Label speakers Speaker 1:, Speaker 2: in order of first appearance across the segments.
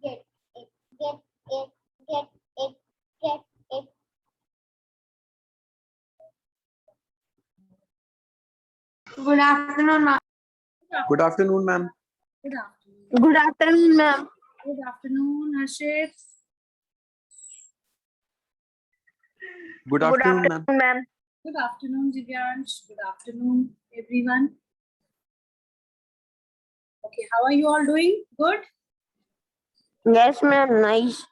Speaker 1: get it, get it, get it, get it.
Speaker 2: Good afternoon, ma'am.
Speaker 3: Good afternoon, ma'am.
Speaker 4: Good afternoon.
Speaker 2: Good afternoon, ma'am.
Speaker 4: Good afternoon, Harshit.
Speaker 3: Good afternoon, ma'am.
Speaker 2: ma'am.
Speaker 4: Good afternoon, Divyansh. Good afternoon, everyone. Okay, how are you all doing? Good?
Speaker 2: Yes, ma'am. Nice.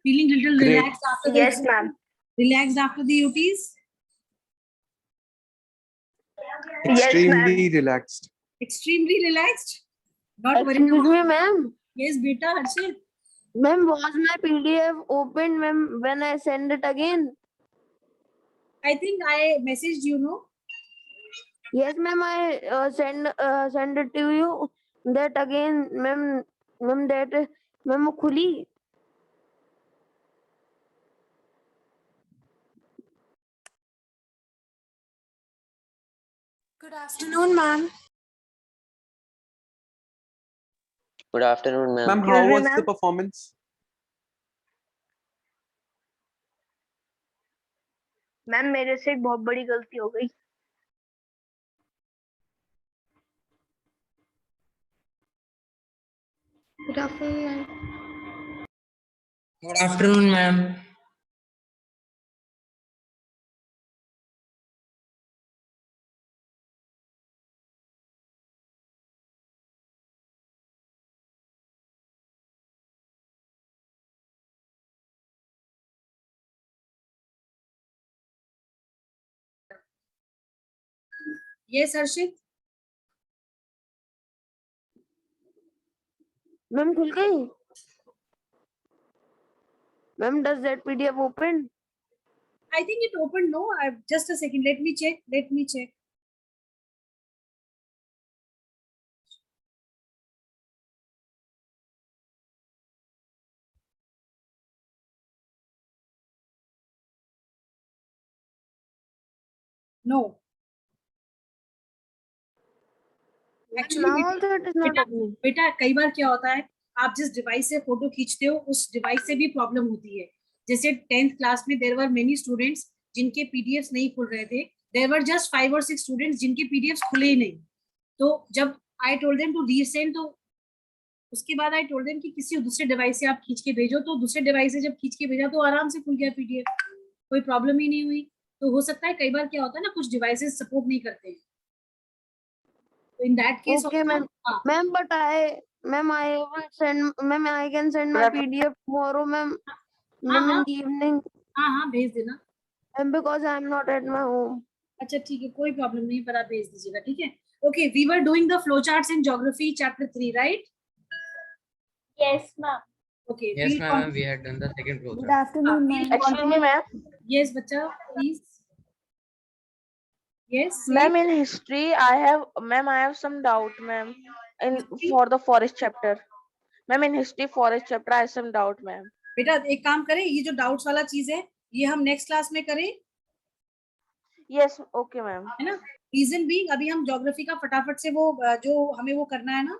Speaker 4: Feeling little
Speaker 3: Great.
Speaker 4: relaxed after the
Speaker 2: Yes, ma'am.
Speaker 4: relaxed after the UTs?
Speaker 2: Yes,
Speaker 3: Extremely relaxed.
Speaker 4: Extremely relaxed? Not worried
Speaker 2: Excuse
Speaker 4: about.
Speaker 2: me, ma'am.
Speaker 4: Yes, beta, Harshit.
Speaker 2: Ma'am, was my PDF open, ma'am, when I send it again?
Speaker 4: I think I messaged you, no?
Speaker 2: Yes, ma'am. I send it to you. That again, ma'am. Ma'am, that ma'am khuli.
Speaker 5: Good afternoon, ma'am.
Speaker 6: Good afternoon, ma'am.
Speaker 3: Ma'am,
Speaker 2: Excuse
Speaker 3: how
Speaker 2: me,
Speaker 3: was the
Speaker 2: ma'am.
Speaker 3: performance?
Speaker 2: Ma'am मेरे से एक बहुत बड़ी गलती हो गई.
Speaker 5: Good afternoon, ma'am.
Speaker 7: Good afternoon, ma'am.
Speaker 4: Yes, Harshit.
Speaker 2: Ma'am खुल गई. Ma'am, does that PDF open?
Speaker 4: I think it opened, no? Just a second. Let me check. Let me check. No. Actually,
Speaker 2: Now also it is not
Speaker 4: बेटा
Speaker 2: opening.
Speaker 4: बेटा कई बार क्या होता है, आप जिस डिवाइस से फोटो खींचते हो उस डिवाइस से भी प्रॉब्लम होती है. जैसे 10th क्लास में देयर वर मेनी स्टूडेंट्स जिनके पीडीएफ्स नहीं खुल रहे थे. देयर वर जस्ट 5 और 6 स्टूडेंट्स जिनके पीडीएफ्स खुले ही नहीं. तो जब I told them to resend, तो उसके बाद आई टोल्ड देम कि किसी दूसरे डिवाइस से आप खींच के भेजो. तो दूसरे डिवाइस से जब खींच के भेजा तो आराम से खुल गया पीडीएफ, कोई प्रॉब्लम ही नहीं हुई. तो हो सकता है कई बार क्या होता है ना, कुछ डिवाइसेस सपोर्ट नहीं करते हैं. तो in that case
Speaker 2: Okay, ma'am. Ma'am, but I will send, ma'am, I can send my PDF tomorrow, ma'am. Ma'am, in the evening.
Speaker 4: हाँ भेज देना.
Speaker 2: And because I am not at my home.
Speaker 4: अच्छा ठीक है, कोई प्रॉब्लम नहीं, पर आप भेज दीजिएगा. ठीक है. Okay, we were doing the flow charts in geography chapter 3, right?
Speaker 1: Yes, ma'am.
Speaker 4: Okay.
Speaker 7: Yes, ma'am. We had done the second flow
Speaker 5: Good
Speaker 7: chart.
Speaker 5: afternoon, ma'am.
Speaker 2: Excuse me, ma'am.
Speaker 4: Yes बच्चा, please. Yes
Speaker 8: Ma'am, in history, I have some doubt, ma'am, for the forest chapter. Ma'am, in history forest chapter, I have some doubt, ma'am.
Speaker 4: बेटा एक काम करें, ये जो doubts वाला चीज है ये हम नेक्स्ट क्लास में करें,
Speaker 8: Yes, okay, ma'am.
Speaker 4: है ना? रीजन भी अभी हम ज्योग्राफी का फटाफट से वो जो हमें वो करना है ना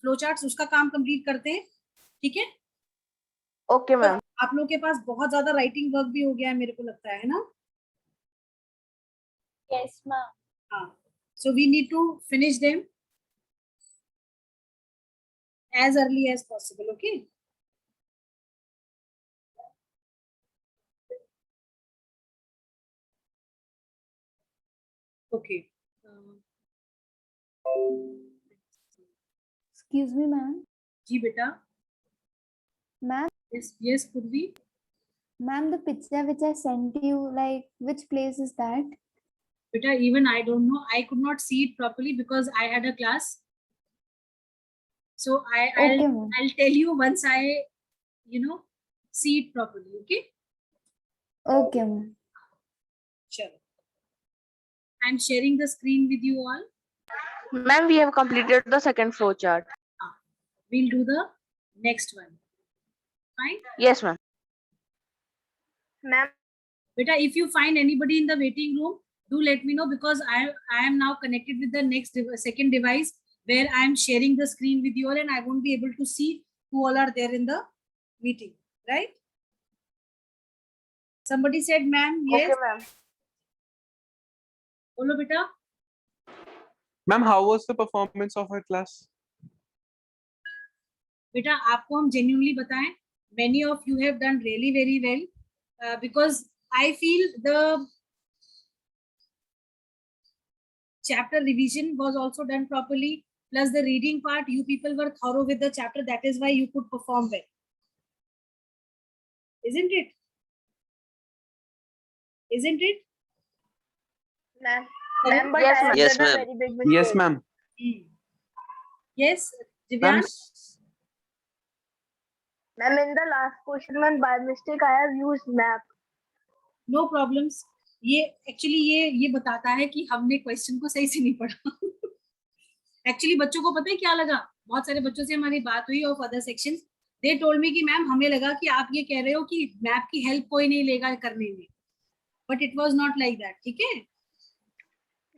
Speaker 4: फ्लो चार्ट्स, उसका काम कंप्लीट करते हैं. ठीक है.
Speaker 8: Okay, ma'am.
Speaker 4: आप लोग के पास बहुत ज्यादा राइटिंग वर्क भी हो गया है मेरे को लगता है ना?
Speaker 1: Yes, ma'am.
Speaker 4: हाँ. So we need to finish them as early as possible. Okay. Okay.
Speaker 5: Excuse me, ma'am.
Speaker 4: जी बेटा.
Speaker 5: Ma'am,
Speaker 4: Yes Purvi.
Speaker 5: ma'am, the picture which I sent you, like, which place is that?
Speaker 4: Beta, even I don't know. I could not see it properly because I had a class. So
Speaker 5: Okay, ma'am.
Speaker 4: I'll tell you once I, see it properly. Okay.
Speaker 5: Okay, ma'am.
Speaker 4: Sure. I'm sharing the screen with you all.
Speaker 8: Ma'am, we have completed the second flow chart.
Speaker 4: We'll do the next one. Fine.
Speaker 8: Yes, ma'am.
Speaker 2: Ma'am.
Speaker 4: Beta, if you find anybody in the waiting room, do let me know because I am now connected with the second device where I am sharing the screen with you all and I won't be able to see who all are there in the meeting, right? Somebody said, ma'am, yes.
Speaker 8: Okay, ma'am.
Speaker 4: Bolo beta.
Speaker 3: Ma'am, how was the performance of her class?
Speaker 4: बेटा आपको हम genuinely बताएं, many of you have done really very well, because I feel the chapter revision was also done properly, plus the reading part, you people were thorough with the chapter, that is why you could perform well, isn't it? Isn't it?
Speaker 8: Ma'am.
Speaker 4: Correct?
Speaker 8: Ma'am, but
Speaker 6: Yes,
Speaker 8: I have
Speaker 6: yes,
Speaker 8: done a
Speaker 6: ma'am.
Speaker 8: very big mistake.
Speaker 3: Yes, ma'am.
Speaker 4: Yes,
Speaker 3: Ma'am,
Speaker 4: Divyan.
Speaker 8: Ma'am, in the last question, ma'am, by mistake, I have used map.
Speaker 4: No problems. ये actually ये बताता है कि हमने question को सही से नहीं पढ़ा. एक्चुअली बच्चों को पता है क्या लगा, बहुत सारे बच्चों से हमारी बात हुई of other sections, they told me कि मैम हमें लगा कि आप ये कह रहे हो कि मैप की हेल्प कोई नहीं लेगा करने में, but it was not like that. ठीक है.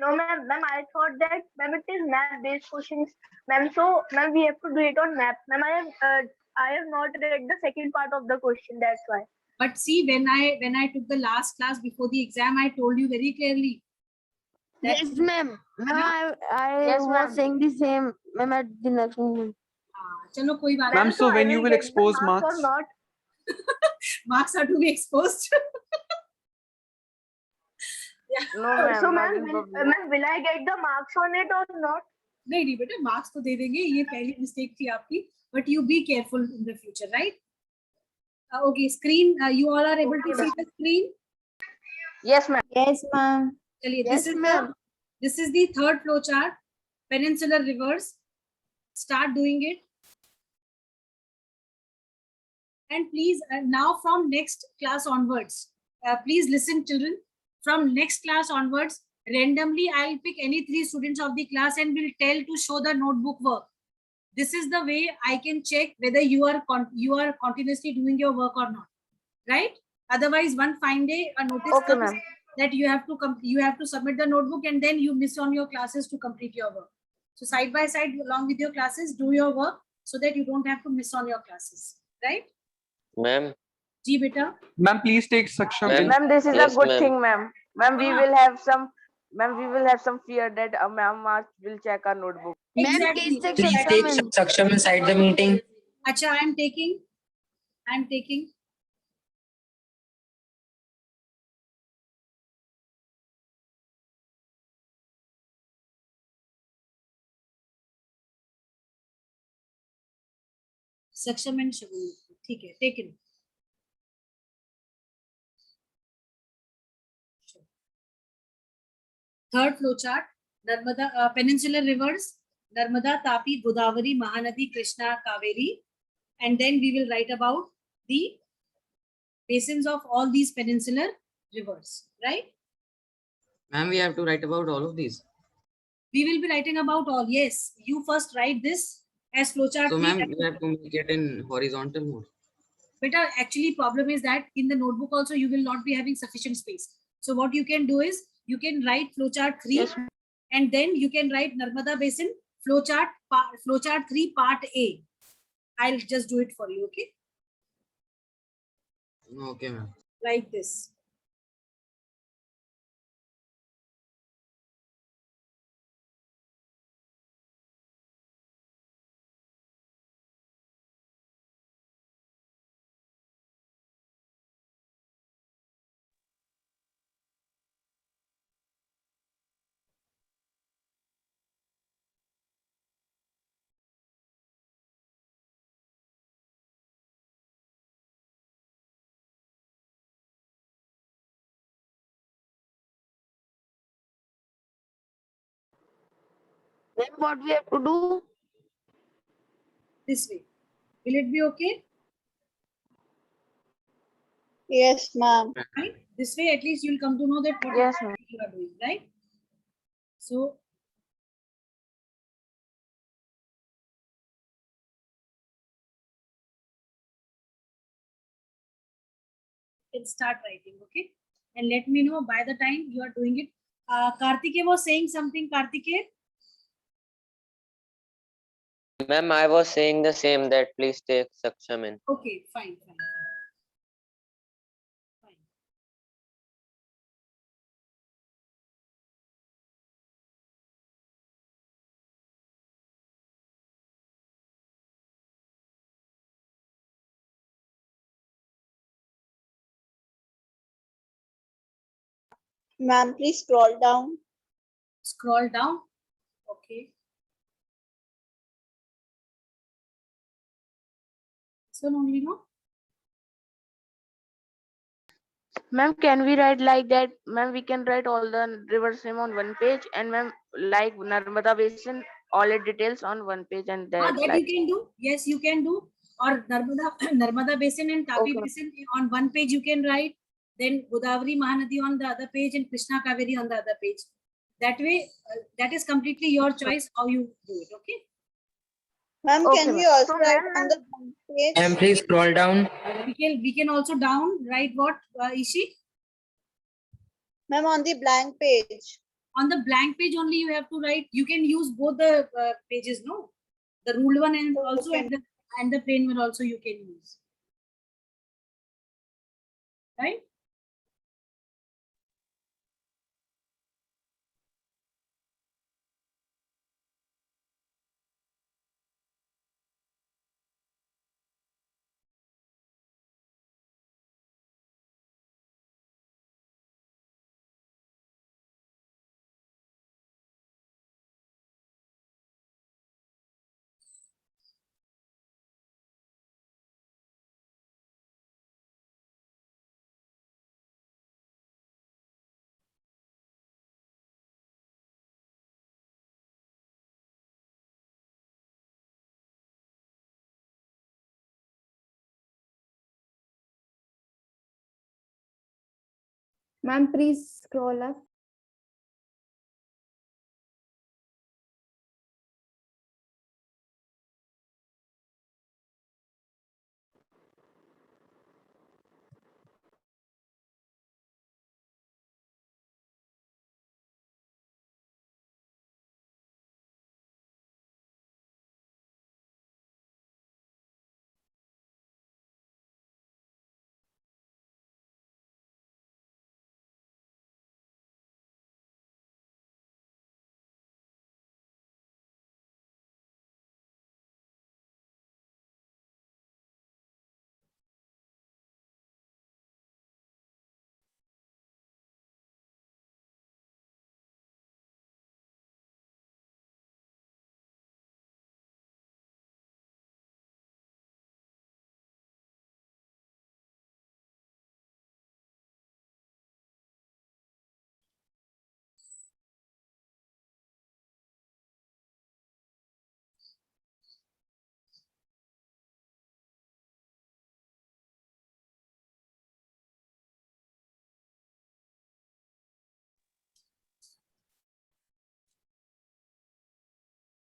Speaker 8: No, ma'am. Ma'am, I thought that ma'am it is map-based questions. Ma'am, so ma'am we have to do it on map. Ma'am, I have not read the second part of the question. That's why.
Speaker 4: But see, when I took the last class before the exam, I told you very clearly. that-
Speaker 2: Yes, ma'am. Ma'am, I
Speaker 8: Yes,
Speaker 2: was
Speaker 8: ma'am.
Speaker 2: saying the same, ma'am, at the next moment.
Speaker 4: चलो कोई बात
Speaker 3: Ma'am,
Speaker 4: नहीं.
Speaker 3: so
Speaker 8: I
Speaker 3: when you will
Speaker 8: get the
Speaker 3: expose
Speaker 8: or
Speaker 3: marks?
Speaker 8: not?
Speaker 4: Marks are to be exposed.
Speaker 8: No, ma'am.
Speaker 5: So,
Speaker 8: not
Speaker 5: ma'am,
Speaker 8: in public.
Speaker 5: ma'am, will I get the marks on it or not?
Speaker 4: नहीं नहीं बेटा, marks तो दे देंगे, ये पहली mistake थी आपकी, but you be careful in the future, right? Okay, screen, you all are able to see the screen?
Speaker 8: Yes, ma'am.
Speaker 5: Yes, ma'am.
Speaker 4: चलिए,
Speaker 2: Yes, ma'am.
Speaker 4: this is the third flow chart, peninsular rivers. Start doing it. And please, now from next class onwards, please listen children, from next class onwards, randomly I'll pick any 3 students of the class and will tell to show the notebook work. This is the way I can check whether you are continuously doing your work or not, right? Otherwise, one fine day a notice
Speaker 8: Okay,
Speaker 4: comes
Speaker 8: ma'am.
Speaker 4: that you have to submit the notebook and then you miss on your classes to complete your work. So side by side along with your classes, do your work so that you don't have to miss on your classes, right?
Speaker 6: Ma'am,
Speaker 4: जी बेटा.
Speaker 3: Ma'am, please take Saksham
Speaker 6: Ma'am.
Speaker 3: in.
Speaker 8: Ma'am, this is
Speaker 6: Yes,
Speaker 8: a good
Speaker 6: ma'am.
Speaker 8: thing, ma'am. Ma'am, we
Speaker 4: Ah.
Speaker 8: will have some. Ma'am, we will have some fear that ma'am will check our notebook.
Speaker 2: Ma'am,
Speaker 4: Exactly.
Speaker 2: please take
Speaker 7: Please
Speaker 2: Saksham
Speaker 7: take
Speaker 2: in.
Speaker 7: Saksham inside the meeting.
Speaker 4: Acha, I'm taking. Saksham and Shagun. ठीक है, taken. Third flow chart, Narmada, peninsular rivers, Narmada, Tapi, Godavari, Mahanadi, Krishna, Kaveri, and then we will write about the basins of all these peninsular rivers, right?
Speaker 7: Ma'am, we have to write about all of these.
Speaker 4: We will be writing about all. Yes, you first write this as flowchart.
Speaker 7: So,
Speaker 4: 3.
Speaker 7: ma'am, we have to make it in horizontal mode.
Speaker 4: Beta, actually problem is that in the notebook also you will not be having sufficient space. So what you can do is you can write flowchart 3
Speaker 8: Yes.
Speaker 4: and then you can write Narmada Basin flowchart 3 part A. I'll just do it for you, okay?
Speaker 7: Okay, ma'am.
Speaker 4: Like this.
Speaker 2: Ma'am, what we have to do?
Speaker 4: This way. Will it be okay?
Speaker 5: Yes, ma'am.
Speaker 4: Right? This way at least you'll come to know that what
Speaker 8: Yes, ma'am.
Speaker 4: you are doing, right? So can start writing, okay? And let me know by the time you are doing it. Kartike was saying something, Kartike?
Speaker 6: Ma'am, I was saying the same, that please take Saksham in.
Speaker 4: Okay, fine.
Speaker 9: Ma'am, please scroll down.
Speaker 4: Scroll down. Okay. This one only, no?
Speaker 2: Ma'am, can we write like that? Ma'am, we can write all the rivers name on one page, and ma'am, like Narmada Basin, all the details on one page, and that
Speaker 4: That
Speaker 2: like.
Speaker 4: you can do. Yes, you can do. Or Narmada Basin and Tapi
Speaker 2: Okay.
Speaker 4: Basin on one page you can write. Then Godavari Mahanadi on the other page and Krishna Kaveri on the other page. That way, that is completely your choice how you do it. Okay.
Speaker 9: Ma'am,
Speaker 2: Okay,
Speaker 9: can we
Speaker 2: ma'am.
Speaker 9: also
Speaker 5: So,
Speaker 9: write
Speaker 5: ma'am,
Speaker 9: on the page?
Speaker 7: Ma'am, please scroll down.
Speaker 4: We can also down write what Ishi?
Speaker 9: Ma'am, on the blank page.
Speaker 4: On the blank page only you have to write. You can use both the pages, no? The ruled one and also
Speaker 9: Okay.
Speaker 4: and the plain one also you can use. Right?
Speaker 5: Ma'am, please scroll up.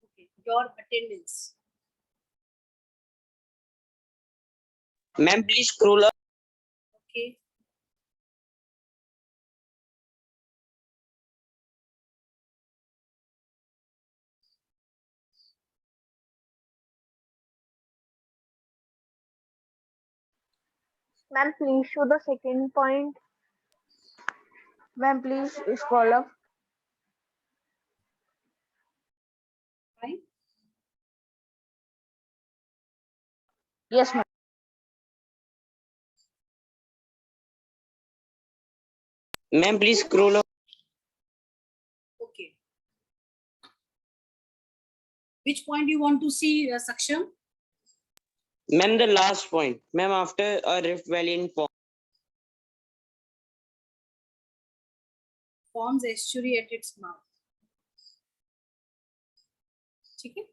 Speaker 5: Okay. Your attendance.
Speaker 10: Ma'am, please scroll up.
Speaker 4: Okay.
Speaker 8: Ma'am, please show the second point.
Speaker 2: Ma'am, please scroll up.
Speaker 4: Fine.
Speaker 2: Yes, ma'am.
Speaker 10: Ma'am, please scroll up.
Speaker 4: Okay. Which point you want to see, Saksham?
Speaker 10: Ma'am, the last point. Ma'am, after a Rift Valley in
Speaker 4: Forms estuary at its mouth. Okay.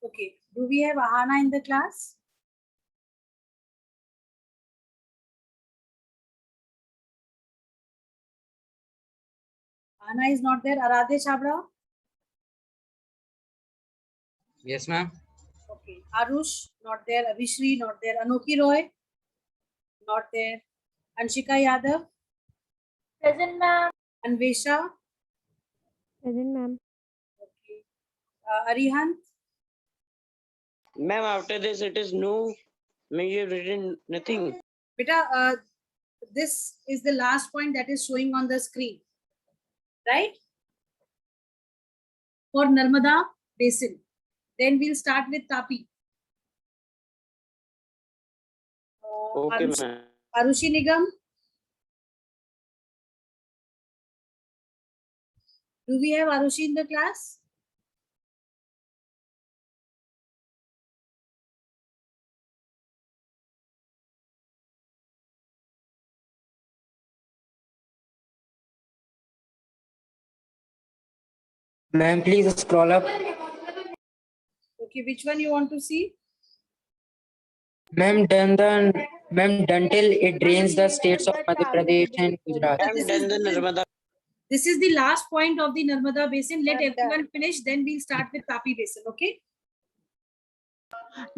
Speaker 4: Okay. Do we have Ahana in the class? Ahana is not there. Aradhe Chabra?
Speaker 7: Yes, ma'am.
Speaker 4: Okay. Arush, not there. Abhishri, not there. Anoki Roy, not there. Anshika Yadav,
Speaker 1: Present, ma'am.
Speaker 4: Anvesha,
Speaker 5: Present, ma'am.
Speaker 4: Arihant,
Speaker 10: Ma'am, after this it is no. Ma'am, you have written nothing.
Speaker 4: beta, this is the last point that is showing on the screen, right? For Narmada Basin. Then we'll start with Tapi.
Speaker 10: Okay, ma'am.
Speaker 4: Arushi Nigam. Do we have Arushi in the class?
Speaker 7: Ma'am, please scroll up.
Speaker 4: Okay, which one you want to see?
Speaker 7: Ma'am, done till it drains the states of Madhya Pradesh and Gujarat.
Speaker 10: Ma'am, done the Narmada.
Speaker 4: This is the last point of the Narmada Basin. Let
Speaker 9: I'm done.
Speaker 4: everyone finish, then we'll start with Tapi Basin, okay?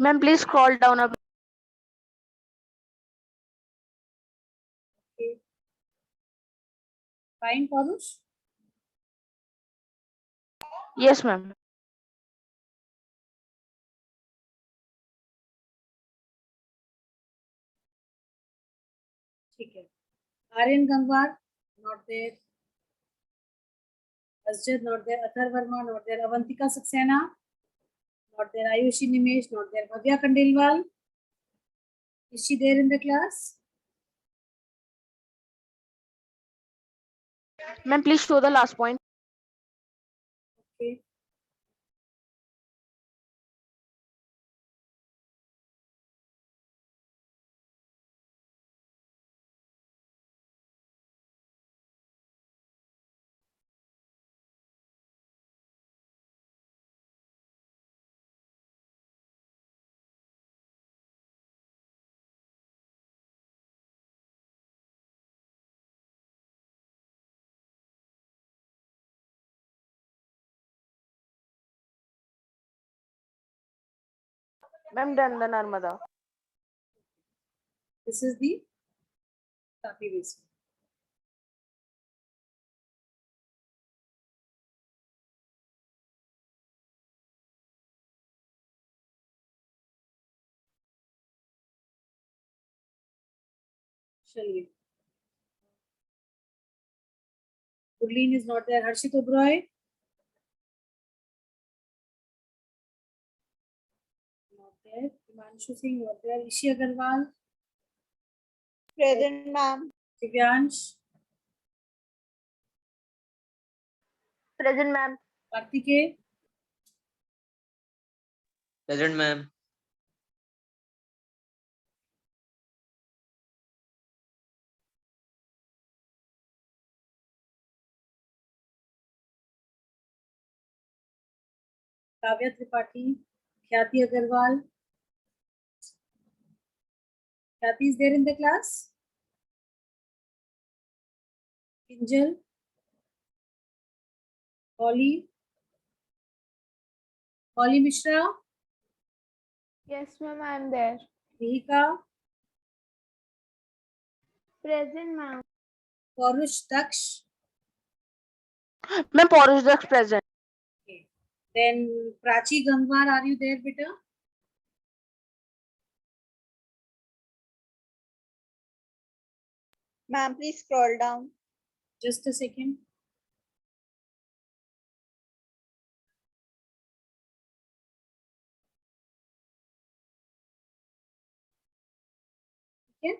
Speaker 2: Ma'am, please scroll down a bit.
Speaker 4: Okay. Fine, Parush?
Speaker 2: Yes, ma'am.
Speaker 4: ठीक है. Aryan Gangwar, not there. Asjad, not there. Athar Verma, not there. Avantika Saxena, not there. Ayushi Nimesh, not there. Bhavya Khandelwal, is she there in the class?
Speaker 2: Ma'am, please show the last point.
Speaker 4: Okay.
Speaker 2: Ma'am, done the Narmada.
Speaker 4: This is the Tapi Basin. Shall we? Gurleen is not there. Harshit Oberoi? Not there. Himanshu Singh, not there. Ishi Agarwal?
Speaker 9: Present, ma'am.
Speaker 4: Divyansh?
Speaker 8: Present, ma'am.
Speaker 4: Kartikeya?
Speaker 6: Present, ma'am.
Speaker 4: Kavya Tripathi? Khyati Agarwal? Khyati is there in the class? Kinjal? Holly? Holly Mishra?
Speaker 5: Yes, ma'am, I'm there.
Speaker 4: Mihika?
Speaker 5: Present, ma'am.
Speaker 4: Parush Daksh?
Speaker 2: Ma'am, Parush Daksh present.
Speaker 4: Okay. Then Prachi Gangwar, are you there, beta?
Speaker 9: Ma'am, please scroll down.
Speaker 4: Just a second. Okay.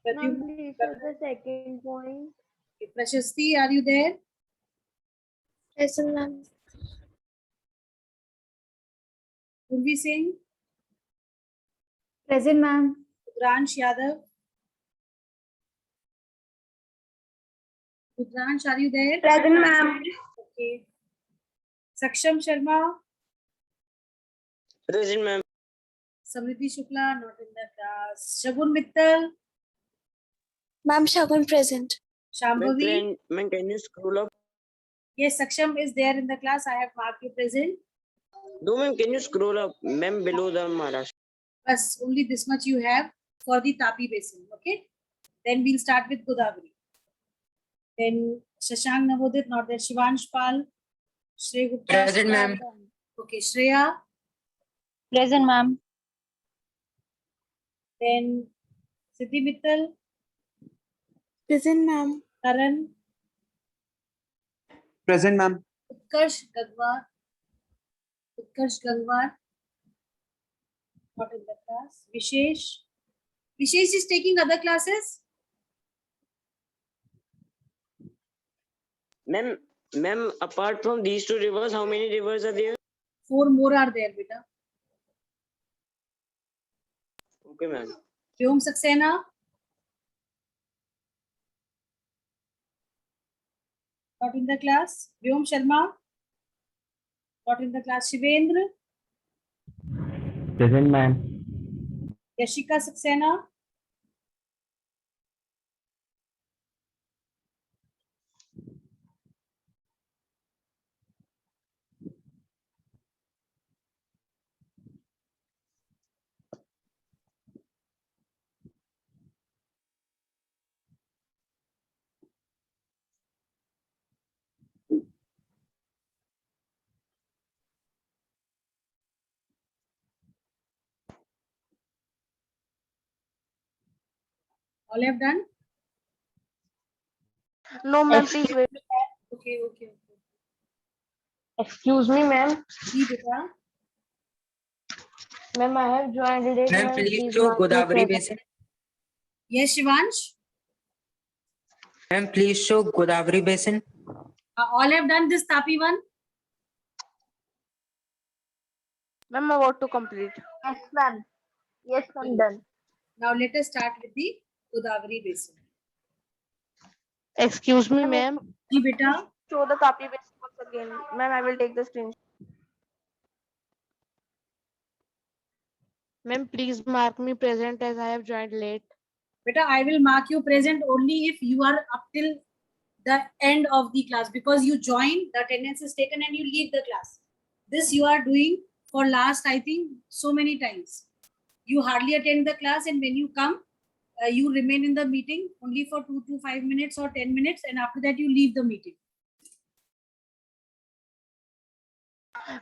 Speaker 5: Ma'am, please show the second point.
Speaker 4: Prashasti, are you there?
Speaker 5: Present, ma'am.
Speaker 4: Purvi Singh?
Speaker 5: Present, ma'am.
Speaker 4: Rudransh Yadav? Rudransh, are you there?
Speaker 8: Present, ma'am.
Speaker 4: Okay. Saksham Sharma?
Speaker 10: Present, ma'am.
Speaker 4: Samriddhi Shukla, not in the class. Shagun Mittal?
Speaker 5: Ma'am, Shagun present.
Speaker 4: Shambhavi?
Speaker 10: Ma'am, can you scroll up?
Speaker 4: Yes, Saksham is there in the class. I have marked you present.
Speaker 10: No, ma'am, can you scroll up, ma'am, below the Maharashtra?
Speaker 4: Bas, only this much you have for the Tapi basin. Okay. Then we'll start with Godavari. Then Shashank Navodit, not there. Shivansh Pal, Shreya Gupta.
Speaker 7: Present, ma'am.
Speaker 4: Okay, Shreya.
Speaker 8: Present, ma'am.
Speaker 4: Then Siddhi Mittal,
Speaker 9: Present, ma'am.
Speaker 4: Karan,
Speaker 3: Present, ma'am.
Speaker 4: Utkarsh Gangwar. Utkarsh Gangwar. Not in the class. Vishesh. Vishesh is taking other classes.
Speaker 10: Ma'am, apart from these two rivers, how many rivers are there?
Speaker 4: 4 more are there, beta.
Speaker 10: Okay, ma'am.
Speaker 4: Vyom Saxena. Not in the class. Vyom Sharma. Not in the class. Shivendra.
Speaker 7: Present, ma'am.
Speaker 4: Yashika Saxena. All have done?
Speaker 2: No, ma'am, please wait.
Speaker 4: Okay, okay, okay.
Speaker 2: Excuse me, ma'am.
Speaker 4: Ji, beta.
Speaker 2: Ma'am, I have joined it.
Speaker 7: Ma'am,
Speaker 2: Ma'am,
Speaker 7: please
Speaker 2: please
Speaker 7: show
Speaker 2: mark me
Speaker 7: Godavari
Speaker 2: present.
Speaker 7: basin.
Speaker 4: Yes, Shivansh.
Speaker 7: Ma'am, please show Godavari basin.
Speaker 4: All have done this Tapi one.
Speaker 2: Ma'am, I want to complete.
Speaker 8: Yes, ma'am. Yes, ma'am. Done.
Speaker 4: Now let us start with the Godavari basin.
Speaker 2: Excuse me, ma'am.
Speaker 4: Ji, beta.
Speaker 2: Show the copy basin once again. Ma'am, I will take the screenshot. Ma'am, please mark me present as I have joined late.
Speaker 4: Beta, I will mark you present only if you are up till the end of the class, because you join, the attendance is taken and you leave the class. This you are doing for last, I think, so many times. You hardly attend the class, and when you come, you remain in the meeting only for 2 to 5 minutes or 10 minutes, and after that you leave the meeting.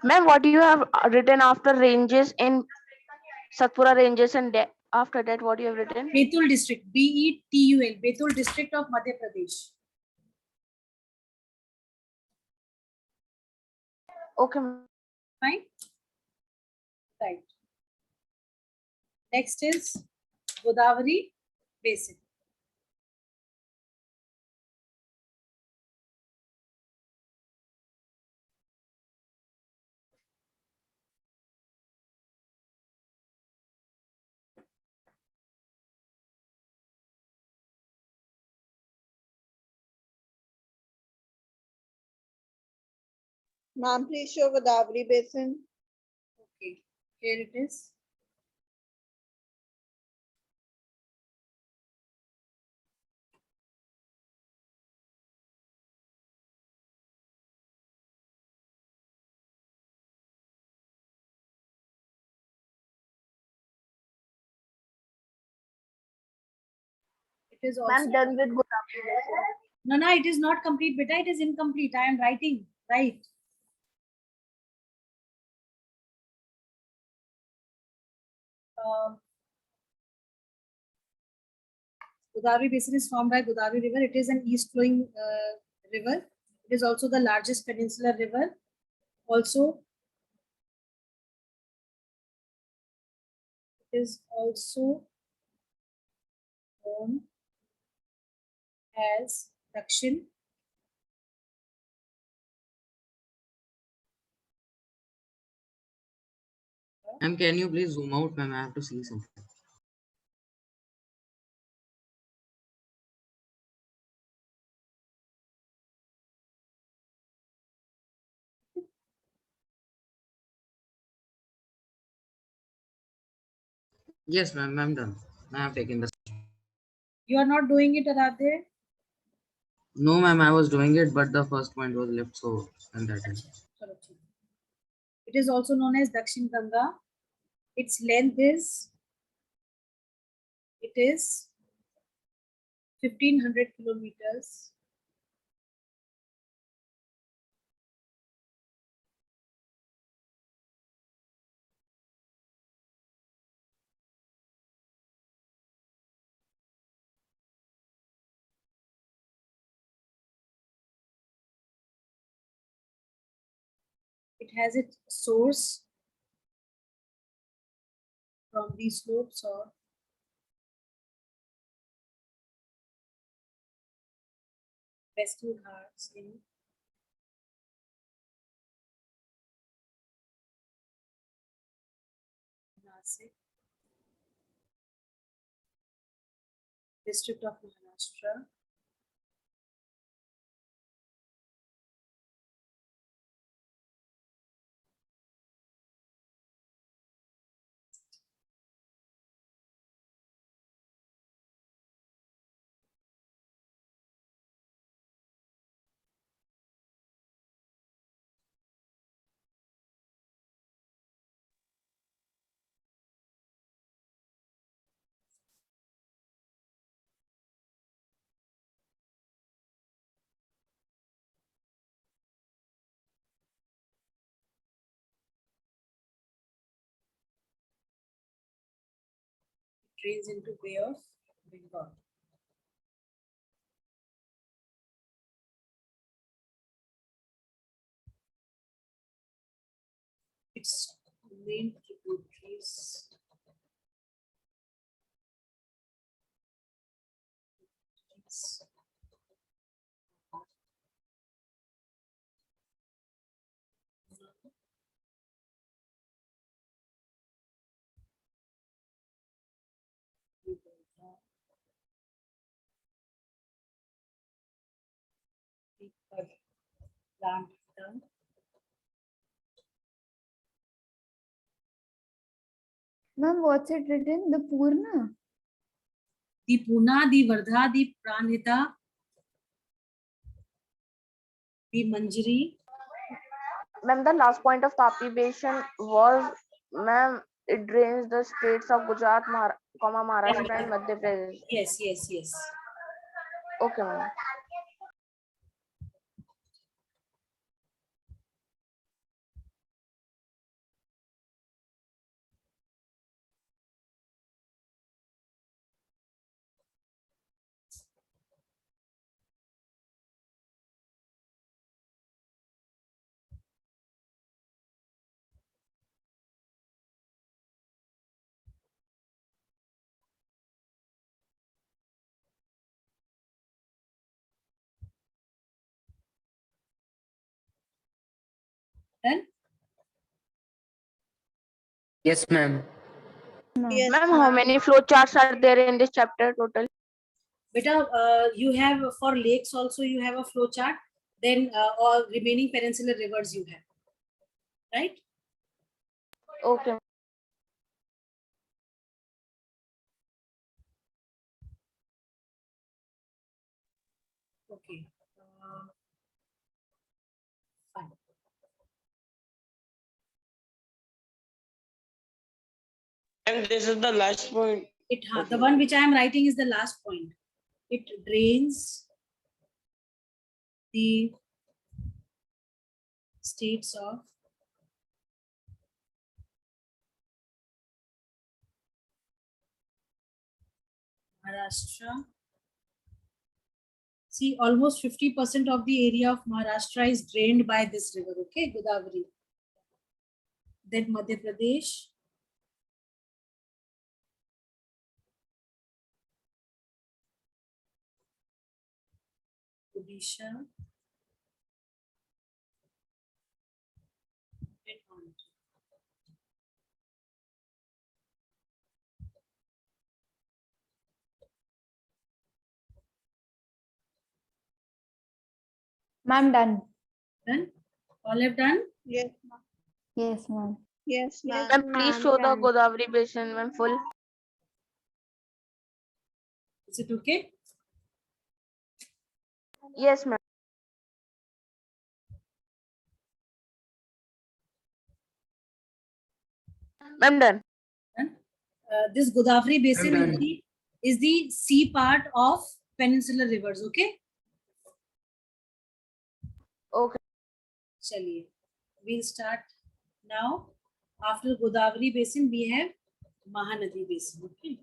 Speaker 2: Ma'am, what do you have written after ranges in Satpura ranges, and after that what you have written?
Speaker 4: Betul district, BETUL, Betul district of Madhya Pradesh.
Speaker 2: Okay, ma'am.
Speaker 4: Fine. Right. Next is Godavari basin.
Speaker 9: Ma'am, please show Godavari basin.
Speaker 4: Okay, here it is. It is also.
Speaker 8: Ma'am, done with Godavari basin.
Speaker 4: No, it is not complete, beta. It is incomplete. I am writing. Right. Godavari basin is formed by Godavari river. It is an east flowing river. It is also the largest peninsular river. Also, it is also known as Dakshin.
Speaker 7: Ma'am, can you please zoom out, ma'am? I have to see something. Yes, ma'am, I'm done. I have taken the.
Speaker 4: You are not doing it, Aradhya?
Speaker 7: No, ma'am, I was doing it, but the first point was left, so and that is.
Speaker 4: It is also known as Dakshin Ganga. Its length is 1500 kilometers. It has its source from the slopes of Western Ghats in Nasik, district of Maharashtra. It drains into Bay of Bengal. Its main tributaries plant down.
Speaker 5: Ma'am, what's it written? The Purna?
Speaker 4: The Puna, the Vardha, the Pranhita, the Manjari.
Speaker 2: Ma'am, the last point of Tapi Basin was, ma'am, it drains the states of Gujarat, Maharashtra and Madhya Pradesh.
Speaker 4: Yes, yes, yes.
Speaker 2: Okay, ma'am.
Speaker 4: Done?
Speaker 7: Yes, ma'am.
Speaker 9: Yes,
Speaker 2: Ma'am, how many flow charts are there in this chapter total?
Speaker 4: Beta, you have for lakes also you have a flow chart. Then all remaining peninsular rivers you have, right?
Speaker 2: Okay.
Speaker 4: Okay. Fine.
Speaker 10: And this is the last point.
Speaker 4: The one which I am writing is the last point. It drains the states of Maharashtra. See, almost 50% of the area of Maharashtra is drained by this river, okay, Godavari. Then Madhya Pradesh. Odisha. And Andhra.
Speaker 5: Ma'am, done.
Speaker 4: Done? All have done?
Speaker 9: yes,
Speaker 5: Yes, ma'am.
Speaker 9: yes, ma'am.
Speaker 2: Ma'am, please show the Godavari Basin, ma'am, full.
Speaker 4: Is it okay?
Speaker 2: Yes, ma'am. Ma'am, done.
Speaker 4: This Godavari basin
Speaker 7: I'm done.
Speaker 4: is the sea part of peninsular rivers. Okay.
Speaker 2: Okay.
Speaker 4: Chaliye, we'll start now. After Godavari basin, we have Mahanadi basin. Okay.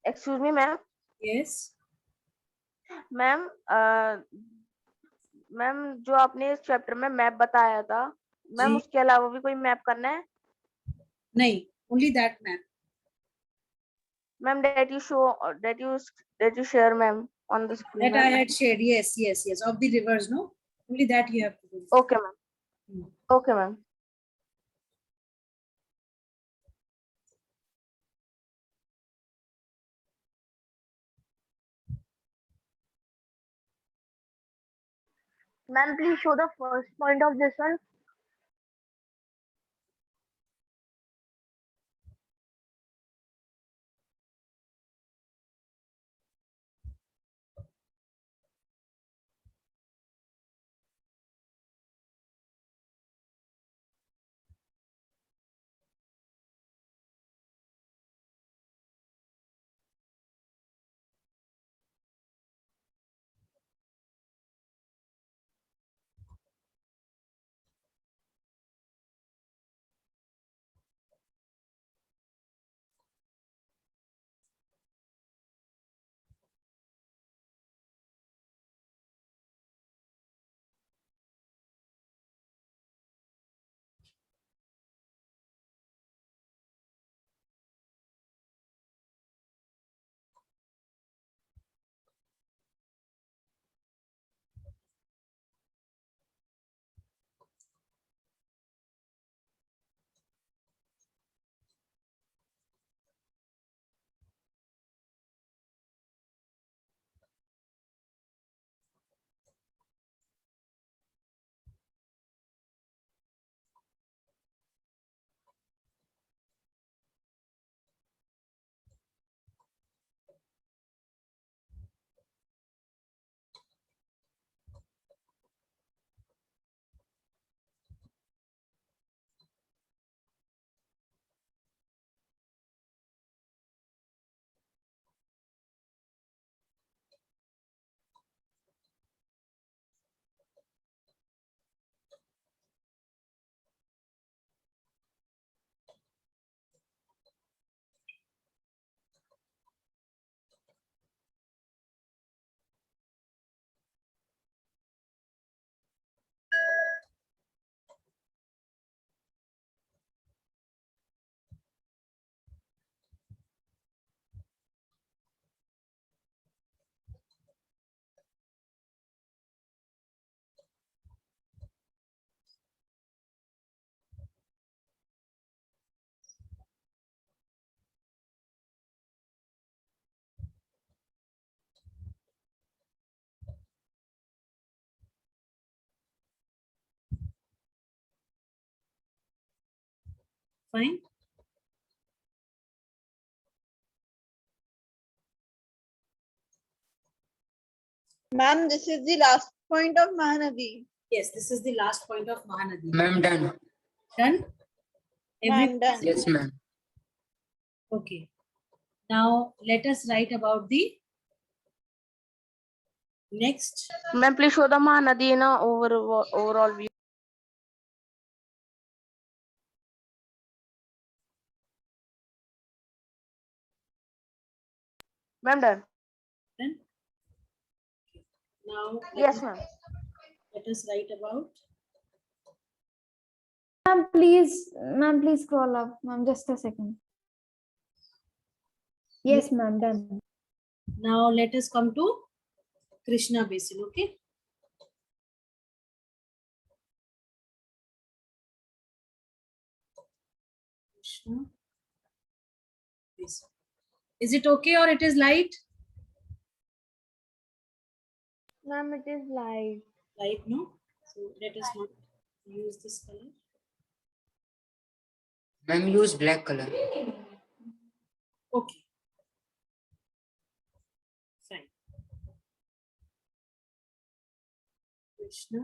Speaker 2: Excuse me, ma'am.
Speaker 4: Yes.
Speaker 2: Ma'am ma'am जो आपने इस chapter में map बताया था ma'am
Speaker 4: जी।
Speaker 2: उसके अलावा भी कोई मैप करना है
Speaker 4: नहीं, only that map.
Speaker 2: Ma'am that you share ma'am on the screen
Speaker 4: That I
Speaker 2: ma'am.
Speaker 4: had shared. Yes, yes, yes. Of the rivers, no? Only that you have to do.
Speaker 2: Okay ma'am. Okay ma'am.
Speaker 8: Ma'am, please show the first point of this one.
Speaker 4: Fine.
Speaker 9: Ma'am, this is the last point of Mahanadi.
Speaker 4: Yes, this is the last point of Mahanadi.
Speaker 7: Ma'am, done.
Speaker 4: Done?
Speaker 9: Ma'am, done.
Speaker 7: Yes, ma'am.
Speaker 4: Okay. Now let us write about the next.
Speaker 2: Ma'am, please show the Mahanadi in a overall view. Ma'am, done.
Speaker 4: Then now
Speaker 2: Yes, ma'am.
Speaker 4: let us write about
Speaker 5: Ma'am, please scroll up. Ma'am, just a second. Yes, ma'am, done.
Speaker 4: now let us come to Krishna basin. Okay. Krishna basin. Is it okay or it is light?
Speaker 8: Ma'am, it is light.
Speaker 4: Light, no? So let us not use this color.
Speaker 7: Ma'am, use black color.
Speaker 4: Okay. Fine. Krishna.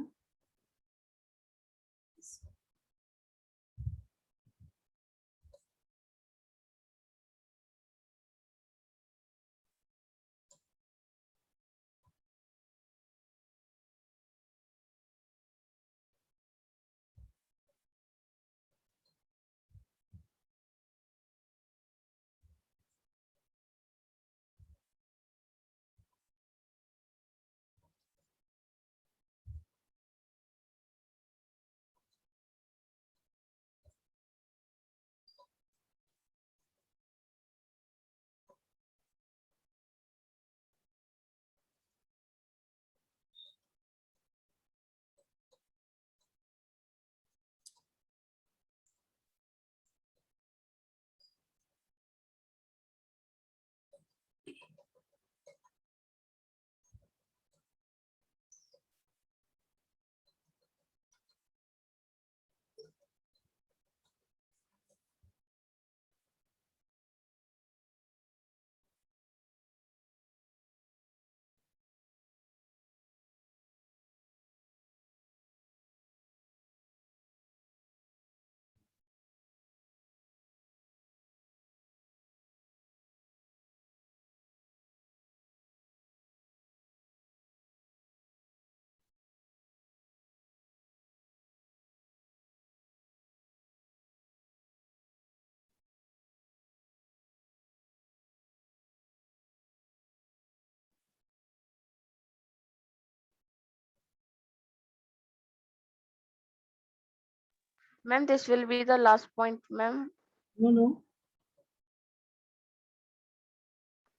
Speaker 2: Ma'am, this will be the last point, ma'am.
Speaker 4: No, no.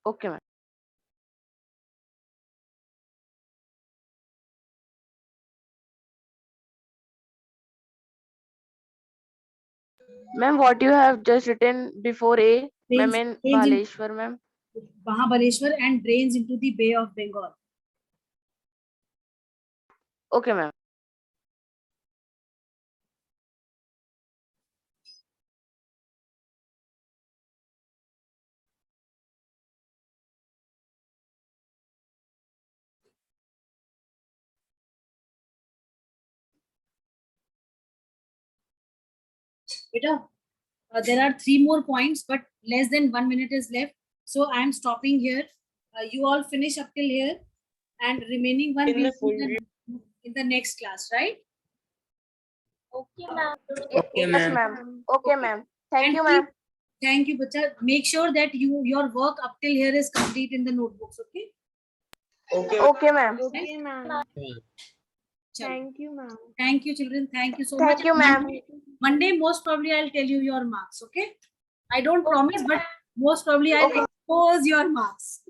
Speaker 2: Okay, ma'am. Ma'am, what you have just written before A, ma'am, in Bhaleshwar, ma'am.
Speaker 4: Mahabaleshwar and drains into the Bay of Bengal.
Speaker 2: Okay, ma'am.
Speaker 4: Beta, there are 3 more points, but less than 1 minute is left. So I am stopping here. You all finish up till here, and remaining one
Speaker 10: In the
Speaker 4: will
Speaker 10: full
Speaker 4: be in the next class, right?
Speaker 1: Okay, ma'am.
Speaker 7: Okay,
Speaker 2: Yes,
Speaker 7: ma'am.
Speaker 2: ma'am. Okay, ma'am. Thank
Speaker 4: And
Speaker 2: you, ma'am.
Speaker 4: Thank you, Bacha. Make sure that your work up till here is complete in the notebooks. Okay.
Speaker 10: Okay.
Speaker 2: Okay, ma'am.
Speaker 8: Okay, ma'am.
Speaker 4: Chalo.
Speaker 8: Thank you, ma'am.
Speaker 4: Thank you, children. Thank you so much.
Speaker 2: Thank you, ma'am.
Speaker 4: Monday, most probably, I'll tell you your marks. Okay. I don't promise, but most probably, I'll expose your marks.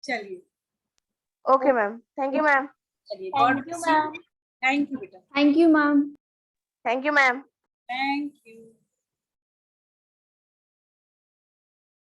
Speaker 4: Chaliye.
Speaker 2: Okay, ma'am. Thank you, ma'am.
Speaker 4: Chaliye. God bless you. Thank you, beta.
Speaker 5: Thank you, ma'am.
Speaker 2: Thank you, ma'am.
Speaker 4: Thank you.